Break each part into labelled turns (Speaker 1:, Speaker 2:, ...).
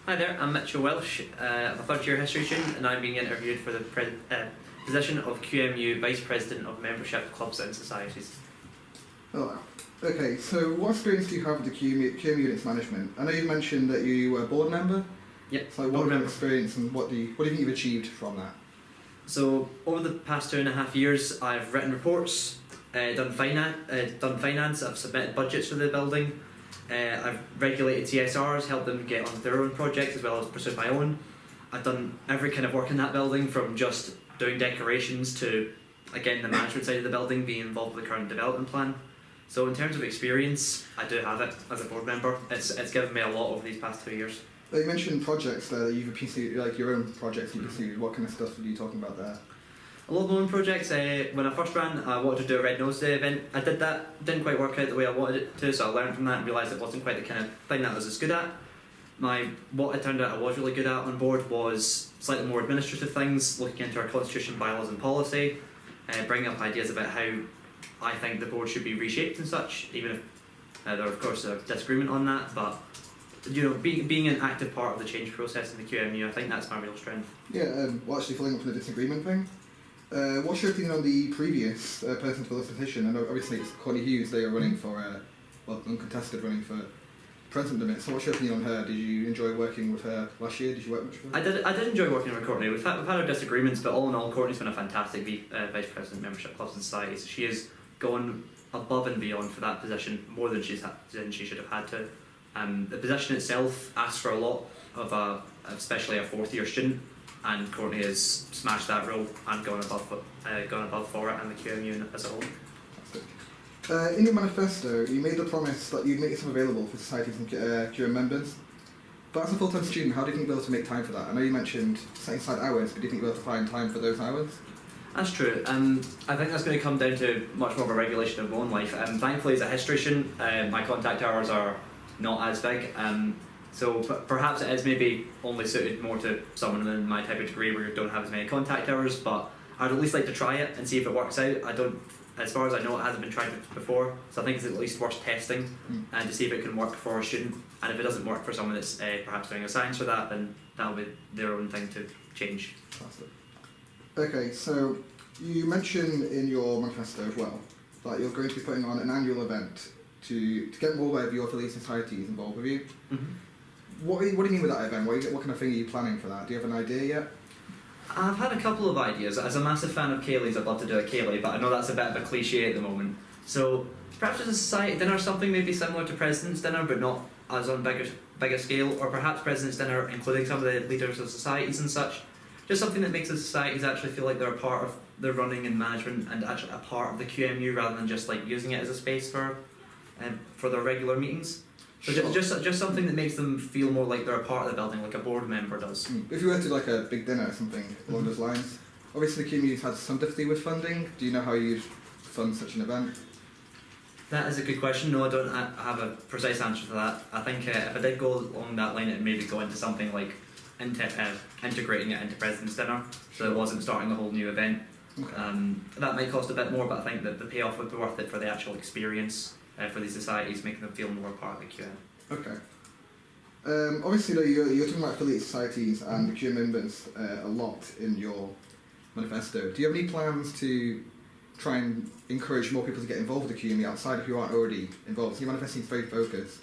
Speaker 1: Hi there, I'm Mitchell Welsh. I'm a third year history student and I'm being interviewed for the position of QMU Vice President of Membership Clubs and Societies.
Speaker 2: Oh, okay, so what experience do you have with the QMU units management? I know you mentioned that you were a board member.
Speaker 1: Yep,
Speaker 2: So what your experience and what do you think you've achieved from that?
Speaker 1: So over the past 2.5 years I've written reports, done finance, I've submitted budgets for the building, I've regulated CSRs, helped them get on their own projects as well as pursued my own. I've done every kind of work in that building, from just doing decorations to, again, the management side of the building, being involved with the current development plan. So in terms of experience, I do have it as a board member. It's given me a lot over these past 2 years.
Speaker 2: You mentioned projects there that you've pursued, like your own projects you pursued. What kind of stuff are you talking about there?
Speaker 1: A lot of my own projects. When I first ran, I wanted to do a Red Nose Day event. I did that, didn't quite work out the way I wanted it to, so I learned from that and realised it wasn't quite the kind of thing that I was as good at. What it turned out I was really good at on board was slightly more administrative things, looking into our constitution, bylaws and policy, bringing up ideas about how I think the board should be reshaped and such, even if there of course a disagreement on that, but being an active part of the change process in the QMU, I think that's my real strength.
Speaker 2: Yeah, well, actually following up on the disagreement thing, what's your opinion on the previous person for this position? I know obviously it's Courtney Hughes, they are running for, uncontested running for president of it. So what's your opinion on her? Did you enjoy working with her last year? Did you work much with her?
Speaker 1: I did enjoy working with Courtney. We've had our disagreements, but all in all, Courtney's been a fantastic Vice President of Membership Clubs and Societies. She has gone above and beyond for that position, more than she should have had to. The position itself asks for a lot of especially a fourth year student, and Courtney has smashed that role and gone above for it and the QMU as a whole.
Speaker 2: In your manifesto, you made the promise that you'd make yourself available for societies and QM members. But as a full-time student, how do you think you'll be able to make time for that? I know you mentioned setting aside hours, but do you think you'll be able to find time for those hours?
Speaker 1: That's true. I think that's going to come down to much more of a regulation of my own life. Thankfully, as a history student, my contact hours are not as big. So perhaps it is maybe only suited more to someone in my type of degree where you don't have as many contact hours, but I'd at least like to try it and see if it works out. As far as I know, it hasn't been tried before, so I think it's at least worth testing and to see if it can work for a student. And if it doesn't work for someone that's perhaps doing a science for that, then that'll be their own thing to change.
Speaker 2: Okay, so you mentioned in your manifesto as well that you're going to be putting on an annual event to get more of your affiliate societies involved with you.
Speaker 1: Mm-hmm.
Speaker 2: What do you mean with that event? What kind of thing are you planning for that? Do you have an idea yet?
Speaker 1: I've had a couple of ideas. As a massive fan of Kaylee's, I'd love to do a Kaylee, but I know that's a bit of a cliche at the moment. So perhaps just a society dinner, something maybe similar to President's Dinner, but not as on bigger scale, or perhaps President's Dinner including some of the leaders of societies and such. Just something that makes the societies actually feel like they're a part of the running and management and actually a part of the QMU rather than just like using it as a space for their regular meetings. So sure. just something that makes them feel more like they're a part of the building, like a board member does.
Speaker 2: If you were to do like a big dinner or something along those lines, obviously the QMU's had some difficulty with funding. Do you know how you'd fund such an event?
Speaker 1: That is a good question. No, I don't have a precise answer to that. I think if I did go along that line, it'd maybe go into something like integrating it into President's Dinner, so it wasn't starting a whole new event. Okay. That might cost a bit more, but I think that the payoff would be worth it for the actual experience for these societies, making them feel more part of the QM.
Speaker 2: Okay. Obviously, though, you're talking about affiliate societies and the QM members a lot in your manifesto. Do you have any plans to try and encourage more people to get involved with the QME outside of who aren't already involved? So your manifesto seems very focused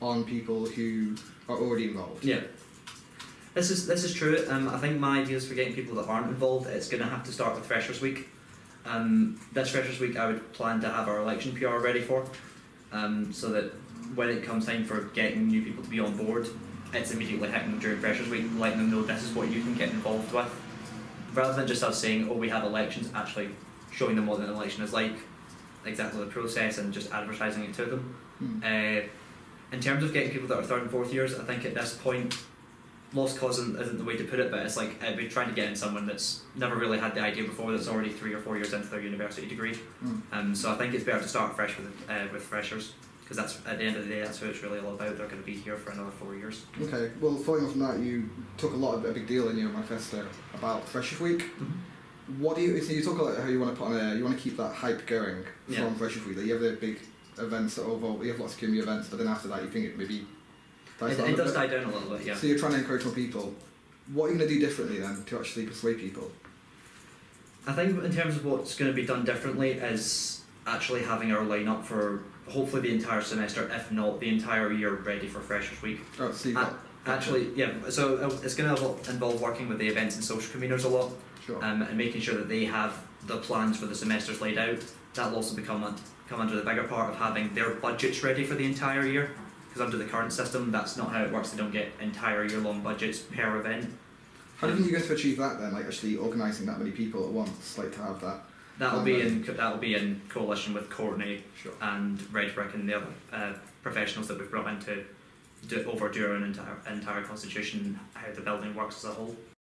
Speaker 2: on people who are already involved.
Speaker 1: Yeah. This is true. I think my ideas for getting people that aren't involved, it's going to have to start with Freshers Week. This Freshers Week I would plan to have our election PR ready for, so that when it comes time for getting new people to be on board, it's immediately hitting them during Freshers Week, letting them know this is what you can get involved with. Rather than just us saying, oh, we have elections, actually showing them what an election is like, exactly the process, and just advertising it to them. In terms of getting people that are third and fourth years, I think at this point, lost cause isn't the way to put it, but it's like we're trying to get in someone that's never really had the idea before, that's already 3 or 4 years into their university degree. So I think it's better to start fresh with freshers, because that's at the end of the day that's what it's really all about. They're going to be here for another 4 years. Okay,
Speaker 2: well, following on from that, you took a big deal in your manifesto about Freshers Week. What do you? So you talk about how you want to put on you want to keep that hype going from Freshers Week. That you have the big events that involve, you have lots of QMU events, but then after that you think it maybe dies
Speaker 1: It,
Speaker 2: down
Speaker 1: it
Speaker 2: a
Speaker 1: does
Speaker 2: bit?
Speaker 1: die down a little bit, yeah.
Speaker 2: So you're trying to encourage more people. What are you going to do differently then to actually persuade people?
Speaker 1: I think in terms of what's going to be done differently is actually having our lineup for hopefully the entire semester, if not the entire year, ready for Freshers Week.
Speaker 2: Oh, so you've got...
Speaker 1: Actually, yeah, so it's going to involve working with the events and social conveners a lot,
Speaker 2: Sure.
Speaker 1: and making sure that they have the plans for the semesters laid out. That'll also come under the bigger part of having their budgets ready for the entire year, because under the current system, that's not how it works. They don't get entire year-long budgets per event.
Speaker 2: How do you think you're going to achieve that then, like actually organising that many people at once, like to have that?
Speaker 1: That'll be in coalition with Courtney
Speaker 2: Sure.
Speaker 1: and Red Brick and the other professionals that we've brought in to overdo our entire constitution, how the building works as a whole.